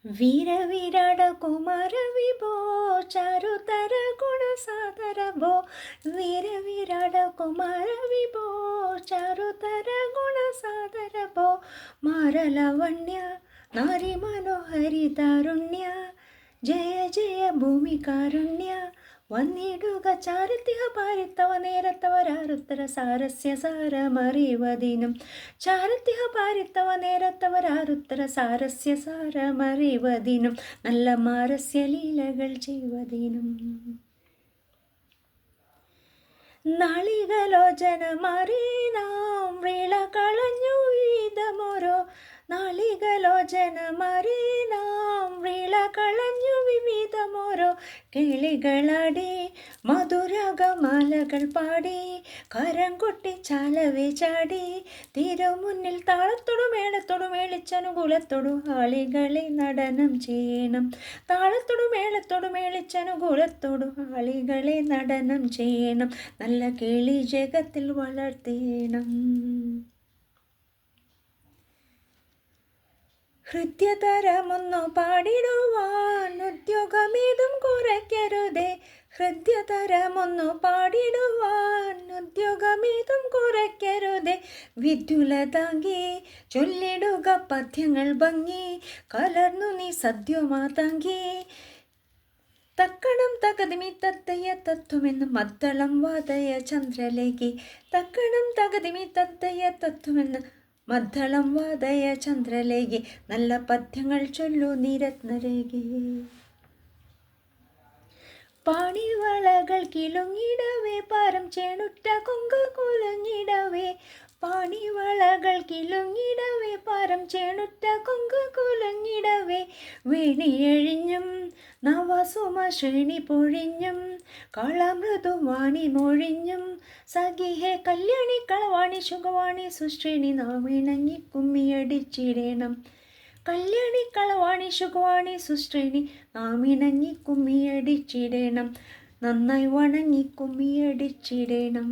ವೀರ ವಿರಾಡ ಕುಮಾರ ವಿಭೋ ಚಾರುತರ ಗುಣ ಸಾದರ ಭೋ. ವೀರ ವಿರಾಡ ಕುಮಾರ ವಿಭೋ ಚಾರುತರ ಗುಣ ಸಾದರ ಭೋ. ಮಾರಲವಣ್ಯ ನಾರಿ ಮನೋಹರಿ ತಾರುಣ್ಯ ಜಯ ಜಯ ಭೂಮಿ ಕಾರುಣ್ಯ. വന്നിടുക ചാരത്തിഹ പാരിത്തവ നേരത്തവരാരുത്തര സാരസ്യ സാരമറിവതിനും. ചാരത്തിഹ പാരിത്തവ നേരത്തവരാരുത്തര സാരസ്യ സാരമറിവതിനും. നല്ല മാരസ്യ ലീലകൾ ചെയ്വതിനും. നാളികലോചന മാറി നാം വേള കളഞ്ഞു വിധമോരോ. നാളികലോചന മാറി നാം വേള കളഞ്ഞു വിവിധമോരോ. കിളികളാടി മധുരകമാലകൾ പാടി കരം കൊട്ടി ചാലവേ ചാടി. തിരുമുന്നിൽ താളത്തോടു മേളത്തോടു മേളിച്ചനുകൂലത്തോടു ആളികളെ നടനം ചെയ്യണം. താളത്തോടു മേളത്തോടു മേളിച്ചനുകൂലത്തോടു ആളികളെ നടനം ചെയ്യണം. നല്ല കിളി ജഗത്തിൽ വളർത്തേണം. ഹൃദ്യതരമൊന്നു പാടിടുവാൻ ഉദ്യോഗമേതും കുറയ്ക്കരുതേ. ഹൃദ്യതരമൊന്നു പാടിടുവാൻ ഉദ്യോഗമേതും കുറയ്ക്കരുതേ. വിദ്യുലതാങ്കി ചൊല്ലിടുക പദ്യങ്ങൾ ഭംഗി കലർന്നു നീ സദ്യമാതാങ്കി. തക്കണം തകതിമി തത്തയ്യ തത്വമെന്ന് മദ്ദളം വാദയ ചന്ദ്രലേഖി. തക്കണം തകതിമി തത്തയ്യ തത്വമെന്ന് മദ്ദളം വാദയ ചന്ദ്രലേഖി. നല്ല പദ്യങ്ങൾ ചൊല്ലു നിരത്നരേഖി. പാണിവളകൾ കിളുങ്ങിടവേ പാരം ചേണുറ്റ കൊങ്ക കുലഞ്ഞിടവേ. പാണിവളകൾ കിളുങ്ങിടവേ പാരം ചേണുറ്റ കൊങ്ക കുലഞ്ഞിടവേ. വീണിയഴിഞ്ഞും നവസുമ ശ്രേണി പൊഴിഞ്ഞും കളമൃദുവാണി മൊഴിഞ്ഞും. സഖിഹേ കല്യാണി കളവാണി ശുഖവാണി സുശ്രേണി നാമിണങ്ങി കുമ്മിയടിച്ചിടേണം. കല്യാണി കളവാണി ശുഖവാണി സുശ്രേണി നാമിണങ്ങി കുമ്മിയടിച്ചിടേണം. നന്നായി വണങ്ങി കുമ്മിയടിച്ചിടേണം.